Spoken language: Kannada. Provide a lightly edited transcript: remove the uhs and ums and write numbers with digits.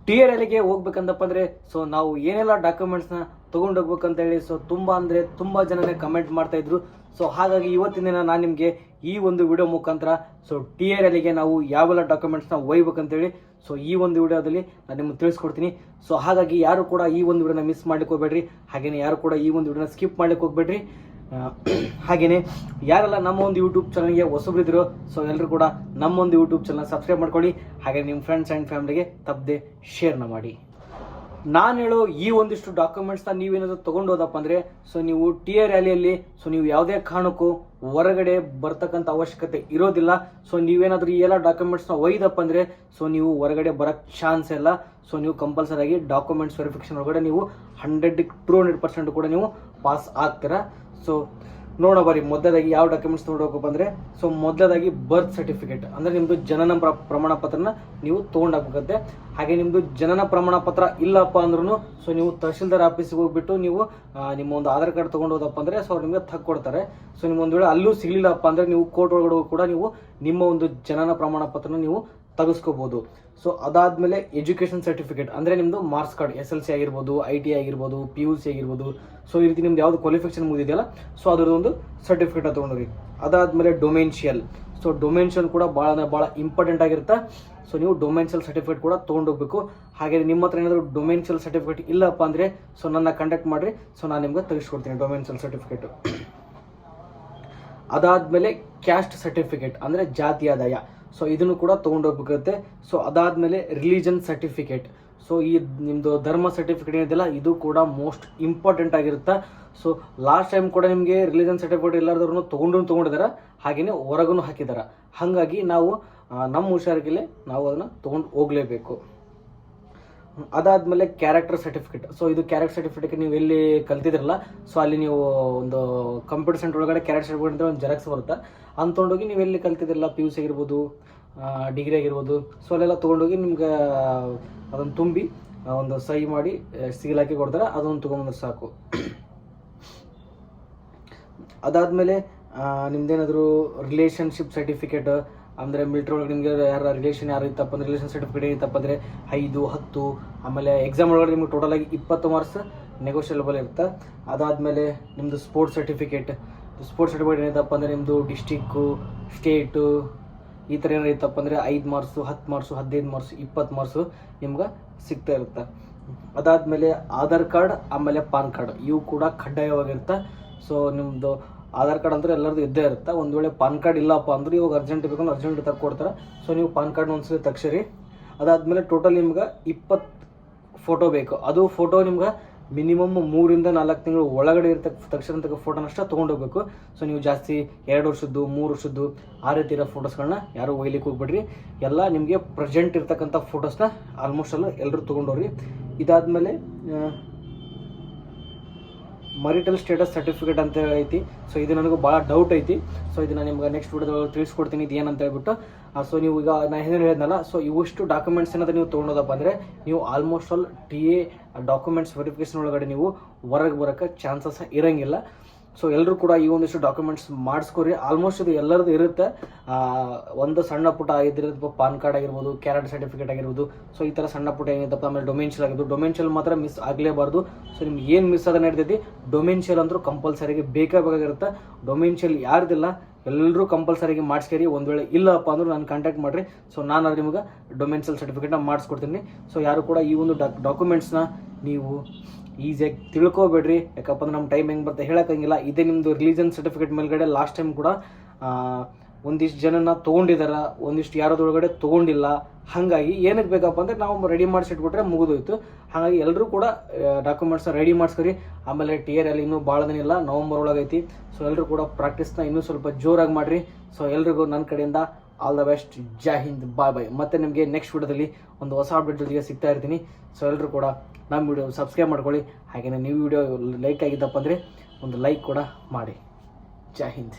ಟಿಯರ್ ಎಲ್ಲಿಗೆ ಹೋಗ್ಬೇಕಂತಪ್ಪ ಅಂದರೆ ಸೊ ನಾವು ಏನೆಲ್ಲ ಡಾಕ್ಯುಮೆಂಟ್ಸ್ನ ತೊಗೊಂಡು ಹೋಗ್ಬೇಕಂತ ಹೇಳಿ ಸೊ ತುಂಬ ಜನನೇ ಕಮೆಂಟ್ ಮಾಡ್ತಾ ಇದ್ರು. ಸೊ ಹಾಗಾಗಿ ಇವತ್ತಿನ ದಿನ ನಾನು ನಿಮಗೆ ಈ ಒಂದು ವಿಡಿಯೋ ಮುಖಾಂತರ ಸೊ ಟಿಯರ್ ಎಲ್ಲಿಗೆ ನಾವು ಯಾವೆಲ್ಲ ಡಾಕ್ಯುಮೆಂಟ್ಸ್ನ ಒಯ್ಬೇಕಂತೇಳಿ ಸೊ ಈ ಒಂದು ವಿಡಿಯೋದಲ್ಲಿ ನಾನು ನಿಮ್ಗೆ ತಿಳಿಸ್ಕೊಡ್ತೀನಿ. ಸೊ ಹಾಗಾಗಿ ಯಾರು ಕೂಡ ಈ ಒಂದು ವಿಡಿಯೋನ ಮಿಸ್ ಮಾಡ್ಲಿಕ್ಕೆ ಹೋಗ್ಬೇಡ್ರಿ, ಹಾಗೆಯೇ ಯಾರು ಕೂಡ ಈ ಒಂದು ವಿಡಿಯೋನ ಸ್ಕಿಪ್ ಮಾಡ್ಲಿಕ್ಕೆ ಹೋಗ್ಬೇಡ್ರಿ. ಹಾಗೆಯೇ ಯಾರೆಲ್ಲ ನಮ್ಮ ಒಂದು ಯೂಟ್ಯೂಬ್ ಚಾನಲ್ಗೆ ಹೊಸಬ್ರಿದ್ರು ಸೊ ಎಲ್ಲರೂ ಕೂಡ ನಮ್ಮೊಂದು ಯೂಟ್ಯೂಬ್ ಚಾನಲ್ ಸಬ್ಸ್ಕ್ರೈಬ್ ಮಾಡ್ಕೊಳ್ಳಿ. ಹಾಗೆ ನಿಮ್ಮ ಫ್ರೆಂಡ್ಸ್ ಆ್ಯಂಡ್ ಫ್ಯಾಮಿಲಿಗೆ ತಪ್ಪದೆ ಶೇರ್ನ ಮಾಡಿ. ನಾನು ಹೇಳೋ ಈ ಒಂದಿಷ್ಟು ಡಾಕ್ಯುಮೆಂಟ್ಸ್ನ ನೀವೇನಾದರೂ ತೊಗೊಂಡು ಹೋದಪ್ಪ ಅಂದರೆ ಸೊ ನೀವು ಟಿಯರ್ ರ್ಯಾಲಿಯಲ್ಲಿ ಸೊ ನೀವು ಯಾವುದೇ ಕಾರಣಕ್ಕೂ ಹೊರಗಡೆ ಬರ್ತಕ್ಕಂಥ ಅವಶ್ಯಕತೆ ಇರೋದಿಲ್ಲ. ಸೊ ನೀವೇನಾದರೂ ಈ ಎಲ್ಲ ಡಾಕ್ಯುಮೆಂಟ್ಸ್ನ ಒಯ್ದಪ್ಪ ಅಂದರೆ ಸೊ ನೀವು ಹೊರಗಡೆ ಬರೋಕ್ಕೆ ಚಾನ್ಸ್ ಇಲ್ಲ. ಸೊ ನೀವು ಕಂಪಲ್ಸರಿ ಆಗಿ ಡಾಕ್ಯುಮೆಂಟ್ಸ್ ವೆರಿಫಿಕೇಷನ್ ಒಳಗಡೆ ನೀವು 100% ಕೂಡ ನೀವು ಪಾಸ್ ಆಗ್ತೀರಾ. ಸೊ ನೋಡೋ ಬರೀ ಮೊದಲಾಗಿ ಯಾವ ಡಾಕ್ಯುಮೆಂಟ್ಸ್ ತೊಗೊಂಡೋಗಪ್ಪ ಅಂದರೆ ಸೊ ಮೊದಲಾಗಿ ಬರ್ತ್ ಸರ್ಟಿಫಿಕೇಟ್ ಅಂದರೆ ನಿಮ್ಮದು ಜನನ ಪ್ರಮಾಣ ಪತ್ರನ ನೀವು ತೊಗೊಂಡೋಗ್ಬೇಕಂತೆ. ಹಾಗೆ ನಿಮ್ಮದು ಜನನ ಪ್ರಮಾಣ ಪತ್ರ ಇಲ್ಲಪ್ಪ ಅಂದ್ರೂ ಸೊ ನೀವು ತಹಶೀಲ್ದಾರ್ ಆಫೀಸಿಗೆ ಹೋಗ್ಬಿಟ್ಟು ನೀವು ನಿಮ್ಮ ಒಂದು ಆಧಾರ್ ಕಾರ್ಡ್ ತೊಗೊಂಡೋದಪ್ಪ ಅಂದರೆ ಸೊ ಅವ್ರು ನಿಮಗೆ ತಕ್ಕೊಡ್ತಾರೆ. ಸೊ ನಿಮ್ಮ ಒಂದು ವೇಳೆ ಅಲ್ಲೂ ಸಿಗಲಿಲ್ಲಪ್ಪ ಅಂದರೆ ನೀವು ಕೋರ್ಟ್ ಒಳಗಡೆ ಕೂಡ ನೀವು ನಿಮ್ಮ ಒಂದು ಜನನ ಪ್ರಮಾಣ ಪತ್ರನ ನೀವು ತೆಗೆಸ್ಕೋಬೋದು. ಸೊ ಅದಾದಮೇಲೆ ಎಜುಕೇಷನ್ ಸರ್ಟಿಫಿಕೇಟ್ ಅಂದರೆ ನಿಮ್ಮದು ಮಾರ್ಕ್ಸ್ ಕಾರ್ಡ್ SLC ಆಗಿರ್ಬೋದು, IT ಆಗಿರ್ಬೋದು, PUC ಆಗಿರ್ಬೋದು. ಸೊ ಈ ರೀತಿ ನಿಮ್ದು ಯಾವುದು ಕ್ವಾಲಿಫಿಕೇಷನ್ ಮುಗಿದೆಯಲ್ಲ ಸೊ ಅದರದೊಂದು ಸರ್ಟಿಫಿಕೇಟ್ ತೊಗೊಂಡ್ರಿ. ಅದಾದಮೇಲೆ ಡೊಮೆನ್ಷಿಯಲ್. ಸೊ ಡೊಮೆನ್ಷಿಯಲ್ ಕೂಡ ಭಾಳ ಇಂಪಾರ್ಟೆಂಟ್ ಆಗಿರುತ್ತೆ. ಸೊ ನೀವು ಡೊಮೆನ್ಷಿಯಲ್ ಸರ್ಟಿಫಿಕೇಟ್ ಕೂಡ ತೊಗೊಂಡೋಗ್ಬೇಕು. ಹಾಗೆ ನಿಮ್ಮ ಹತ್ರ ಏನಾದರೂ ಡೊಮೆನ್ಷಿಯಲ್ ಸರ್ಟಿಫಿಕೇಟ್ ಇಲ್ಲಪ್ಪ ಅಂದರೆ ಸೊ ನನ್ನ ಕಾಂಟ್ಯಾಕ್ಟ್ ಮಾಡಿರಿ. ಸೊ ನಾನು ನಿಮ್ಗೆ ತೆಗೆಸ್ಕೊಡ್ತೀನಿ ಡೊಮೆನ್ಷಿಯಲ್ ಸರ್ಟಿಫಿಕೇಟು. ಅದಾದಮೇಲೆ ಕ್ಯಾಸ್ಟ್ ಸರ್ಟಿಫಿಕೇಟ್ ಅಂದರೆ ಜಾತಿ ಆದಾಯ. ಸೊ ಇದನ್ನು ಕೂಡ ತೊಗೊಂಡೋಗ್ಬೇಕಾಗುತ್ತೆ. ಸೊ ಅದಾದಮೇಲೆ ರಿಲಿಜನ್ ಸರ್ಟಿಫಿಕೇಟ್. ಸೊ ಈ ನಿಮ್ಮದು ಧರ್ಮ ಸರ್ಟಿಫಿಕೇಟ್ ಏನಿದೆಯಲ್ಲ ಇದು ಕೂಡ ಮೋಸ್ಟ್ ಇಂಪಾರ್ಟೆಂಟ್ ಆಗಿರುತ್ತೆ. ಸೊ ಲಾಸ್ಟ್ ಟೈಮ್ ಕೂಡ ನಿಮಗೆ ರಿಲಿಜನ್ ಸರ್ಟಿಫಿಕೇಟ್ ಎಲ್ಲಾರ್ದವ್ರು ತೊಗೊಂಡಿದ್ದಾರೆ, ಹಾಗೆಯೇ ಹೊರಗೂ ಹಾಕಿದ್ದಾರೆ. ಹಾಗಾಗಿ ನಾವು ನಮ್ಮ ಹುಷಾರಿಗೆಲ್ಲೇ ನಾವು ಅದನ್ನು ತೊಗೊಂಡು ಹೋಗಲೇಬೇಕು. ಅದಾದಮೇಲೆ ಕ್ಯಾರೆಕ್ಟರ್ ಸರ್ಟಿಫಿಕೇಟ್. ಸೊ ಇದು ಕ್ಯಾರೆಕ್ಟರ್ ಸರ್ಟಿಫಿಕೇಟ್ ನೀವು ಎಲ್ಲಿ ಕಲ್ತಿದ್ರಲ್ಲ ಸೊ ಅಲ್ಲಿ ನೀವು ಒಂದು ಕಂಪ್ಯೂಟರ್ ಸೆಂಟರ್ ಒಳಗಡೆ ಕ್ಯಾರೆಕ್ಟರ್ ಸರ್ಟಿಫಿಕೇಟ್ ಅಂತ ಒಂದು ಜೆರಾಕ್ಸ್ ಬರುತ್ತೆ, ಅಂತ ತೊಗೊಂಡೋಗಿ ನೀವು ಎಲ್ಲಿ ಕಲ್ತಿದ್ರಲ್ಲ PUC ಆಗಿರ್ಬೋದು, ಡಿಗ್ರಿ ಆಗಿರ್ಬೋದು. ಸೊ ಅಲ್ಲೆಲ್ಲ ತೊಗೊಂಡೋಗಿ ನಿಮ್ಗೆ ಅದನ್ನು ತುಂಬಿ ಒಂದು ಸಹಿ ಮಾಡಿ ಸೀಲ್ ಹಾಕಿ ಕೊಡ್ತಾರೆ, ಅದನ್ನು ತೊಗೊಂಬಂದ್ರೆ ಸಾಕು. ಅದಾದಮೇಲೆ ನಿಮ್ದೇನಾದರೂ ರಿಲೇಷನ್ಶಿಪ್ ಸರ್ಟಿಫಿಕೇಟ್ ಅಂದರೆ ಮಿಲಿಟ್ರಿ ಒಳಗೆ ನಿಮಗೆ ಯಾರ ರಿಲೇಷನ್ ಯಾರು ಇತ್ತಪ್ಪ ಅಂದರೆ ರಿಲೇಷನ್ ಸರ್ಟಿಫಿಕೇಟ್ ಏನಿತ್ತಪ್ಪ ಅಂದರೆ 5, 10. ಆಮೇಲೆ ಎಕ್ಸಾಮ್ ಒಳಗಡೆ ನಿಮ್ಗೆ ಟೋಟಲಾಗಿ 20 ಮಾರ್ಕ್ಸ್ ನೆಗೋಷಿಯಬಲ್ ಇರುತ್ತೆ. ಅದಾದಮೇಲೆ ನಿಮ್ಮದು ಸ್ಪೋರ್ಟ್ಸ್ ಸರ್ಟಿಫಿಕೇಟ್ ಏನಿತ್ತಪ್ಪ ಅಂದರೆ ನಿಮ್ಮದು ಡಿಸ್ಟಿಕ್ಕು, ಸ್ಟೇಟು ಈ ಥರ ಏನಾರು ಇತ್ತಪ್ಪ ಅಂದರೆ 5 ಮಾರ್ಕ್ಸು, 10 ಮಾರ್ಕ್ಸು, 15 ಮಾರ್ಕ್ಸು, 20 ಮಾರ್ಕ್ಸು ನಿಮ್ಗೆ ಸಿಗ್ತಾ ಇರುತ್ತೆ. ಅದಾದಮೇಲೆ ಆಧಾರ್ ಕಾರ್ಡ್ ಆಮೇಲೆ ಪಾನ್ ಕಾರ್ಡ್ ಇವು ಕೂಡ ಕಡ್ಡಾಯವಾಗಿರುತ್ತೆ. ಸೊ ನಿಮ್ಮದು ಆಧಾರ್ ಕಾರ್ಡ್ ಅಂದರೆ ಎಲ್ಲರದ್ದು ಇದ್ದೇ ಇರುತ್ತೆ. ಒಂದು ವೇಳೆ ಪಾನ್ ಕಾರ್ಡ್ ಇಲ್ಲಪ್ಪ ಅಂದ್ರೆ ಇವಾಗ ಅರ್ಜೆಂಟ್ ಬೇಕಂದ್ರೆ ಅರ್ಜೆಂಟ್ ತಕ್ಕೊಡ್ತಾರೆ. ಸೊ ನೀವು ಪಾನ್ ಕಾರ್ಡ್ ಒಂದ್ಸಲಿ ತಕ್ಷರಿ. ಅದಾದಮೇಲೆ ಟೋಟಲ್ ನಿಮ್ಗೆ 20 ಫೋಟೋ ಬೇಕು. ಅದು ಫೋಟೋ ನಿಮ್ಗೆ ಮಿನಿಮಮ್ 3 ಇಂದ 4 ತಿಂಗಳು ಒಳಗಡೆ ತಕ್ಷಣ ಫೋಟೋನಷ್ಟ ತೊಗೊಂಡೋಗ್ಬೇಕು. ಸೊ ನೀವು ಜಾಸ್ತಿ 2 ವರ್ಷದ್ದು 3 ವರ್ಷದ್ದು ಆ ರೀತಿ ಇರೋ ಫೋಟೋಸ್ಗಳನ್ನ ಯಾರು ಒಯ್ಲಿಕ್ಕೆ ಹೋಗ್ಬೇಡ್ರಿ. ಎಲ್ಲ ನಿಮಗೆ ಪ್ರೆಸೆಂಟ್ ಇರ್ತಕ್ಕಂಥ ಫೋಟೋಸ್ನ ಆಲ್ಮೋಸ್ಟ್ ಎಲ್ಲರೂ ತೊಗೊಂಡೋಗ್ರಿ. ಇದಾದಮೇಲೆ ಮರಿಟಲ್ ಸ್ಟೇಟಸ್ ಸರ್ಟಿಫಿಕೇಟ್ ಅಂತ ಐತಿ. ಸೊ ಇದು ನನಗೂ ಭಾಳ ಡೌಟ್ ಐತಿ. ಸೊ ಇದನ್ನು ನಿಮ್ಗೆ ನೆಕ್ಸ್ಟ್ ವಿಡಿಯೋದಲ್ಲಿ ತಿಳಿಸ್ಕೊಡ್ತೀನಿ ಇದು ಏನಂತ ಹೇಳ್ಬಿಟ್ಟು. ಸೊ ನೀವು ಈಗ ನಾನು ಏನು ಹೇಳಿದ್ನಲ್ಲ ಸೊ ಇವಿಷ್ಟು ಡಾಕ್ಯುಮೆಂಟ್ಸ್ ಏನಾದರೂ ನೀವು ತೊಗೊಂಡೋದಪ್ಪ ಅಂದರೆ ನೀವು almost all TA documents verification ಒಳಗಡೆ ನೀವು ಹೊರಗೆ ಬರೋಕ್ಕೆ ಚಾನ್ಸಸ್ ಇರೋಂಗಿಲ್ಲ. ಸೊ ಎಲ್ಲರೂ ಕೂಡ ಈ ಒಂದಿಷ್ಟು ಡಾಕ್ಯುಮೆಂಟ್ಸ್ ಮಾಡಿಸ್ಕೊರಿ. ಆಲ್ಮೋಸ್ಟ್ ಇದು ಎಲ್ಲರದ್ದು ಇರುತ್ತೆ. ಒಂದು ಸಣ್ಣ ಪುಟ್ಟ ಇದಿರುತ್ತೆ, ಪಾನ್ ಕಾರ್ಡ್ ಆಗಿರ್ಬೋದು, ಕ್ಯಾರೆಕ್ಟರ್ ಸರ್ಟಿಫಿಕೇಟ್ ಆಗಿರ್ಬೋದು. ಸೊ ಈ ಥರ ಸಣ್ಣ ಪುಟ್ಟ ಏನಿದ್ದಪ್ಪ ಆಮೇಲೆ ಡೊಮೆನ್ಷಿಯಲ್ ಆಗಿರ್ಬೋದು. ಡೊಮೆನ್ಷಿಯಲ್ ಮಾತ್ರ ಮಿಸ್ ಆಗಲೇಬಾರ್ದು. ಸೊ ನಿಮ್ಗೆ ಏನು ಮಿಸ್ ಆದ ನಡೀತೈತಿ ಡೊಮೆನ್ಷಿಯಲ್ ಅಂದರೂ ಕಂಪಲ್ಸರಿಗೆ ಬೇಕಾಗಿರುತ್ತೆ. ಡೊಮೆನ್ಷಿಯಲ್ ಯಾರ್ದಿಲ್ಲ ಎಲ್ಲರೂ ಕಂಪಲ್ಸರಿಗೆ ಮಾಡಿಸ್ಕೇರಿ. ಒಂದು ವೇಳೆ ಇಲ್ಲಪ್ಪ ಅಂದ್ರೂ ನಾನು ಕಾಂಟ್ಯಾಕ್ಟ್ ಮಾಡಿರಿ. ಸೊ ನಾನು ಅದು ನಿಮಗೆ ಡೊಮೆನ್ಷಿಯಲ್ ಸರ್ಟಿಫಿಕೇಟ್ನ ಮಾಡಿಸ್ಕೊಡ್ತೀನಿ. ಸೊ ಯಾರು ಕೂಡ ಈ ಒಂದು ಡಾಕ್ಯುಮೆಂಟ್ಸ್ನ ನೀವು ಈಸಿಯಾಗಿ ತಿಳ್ಕೊಬೇಡ್ರಿ. ಯಾಕಪ್ಪ ಅಂದ್ರೆ ನಮ್ಮ ಟೈಮ್ ಹೆಂಗೆ ಬರುತ್ತೆ ಹೇಳೋಕ್ಕಂಗಿಲ್ಲ. ಇದೇ ನಿಮ್ಮದು ರಿಲಿಜನ್ ಸರ್ಟಿಫಿಕೇಟ್ ಮೇಲ್ಗಡೆ ಲಾಸ್ಟ್ ಟೈಮ್ ಕೂಡ ಒಂದಿಷ್ಟು ಜನನ ತೊಗೊಂಡಿದ್ದಾರೆ, ಒಂದಿಷ್ಟು ಯಾರದೊಳಗಡೆ ತೊಗೊಂಡಿಲ್ಲ. ಹಾಗಾಗಿ ಏನಕ್ಕೆ ಬೇಕಪ್ಪ ಅಂದರೆ ನಾವು ರೆಡಿ ಮಾಡಿಸಿಟ್ಬಿಟ್ರೆ ಮುಗಿದೋಯ್ತು. ಹಾಗಾಗಿ ಎಲ್ಲರೂ ಕೂಡ ಡಾಕ್ಯುಮೆಂಟ್ಸ್ನ ರೆಡಿ ಮಾಡಿಸ್ಕೊರಿ. ಆಮೇಲೆ ಟಿಯರ್ ಅಲ್ಲಿ ಇನ್ನೂ ಭಾಳ ದಿನ ಇಲ್ಲ, ನವಂಬರ್ ಒಳಗೈತಿ. ಸೊ ಎಲ್ಲರೂ ಕೂಡ ಪ್ರಾಕ್ಟೀಸ್ನ ಇನ್ನೂ ಸ್ವಲ್ಪ ಜೋರಾಗಿ ಮಾಡಿರಿ. ಸೊ ಎಲ್ರಿಗೂ ನನ್ನ ಕಡೆಯಿಂದ ಆಲ್ ದ ಬೆಸ್ಟ್. ಜೈ ಹಿಂದ್, ಬಾಯ್. ಮತ್ತೆ ನಿಮಗೆ ನೆಕ್ಸ್ಟ್ ವಿಡಿಯೋದಲ್ಲಿ ಒಂದು ಹೊಸ ಅಪ್ಡೇಟ್ ಜೊತೆಗೆ ಸಿಗ್ತಾ ಇರ್ತೀನಿ. ಸೊ ಎಲ್ಲರೂ ಕೂಡ ನಮ್ಮ ವಿಡಿಯೋ ಸಬ್ಸ್ಕ್ರೈಬ್ ಮಾಡ್ಕೊಳ್ಳಿ. ಹಾಗೆಯೇ ನೀವು ವಿಡಿಯೋ ಲೈಕ್ ಆಗಿದ್ದಪ್ಪ ಅಂದರೆ ಒಂದು ಲೈಕ್ ಕೂಡ ಮಾಡಿ. ಜೈ ಹಿಂದ್.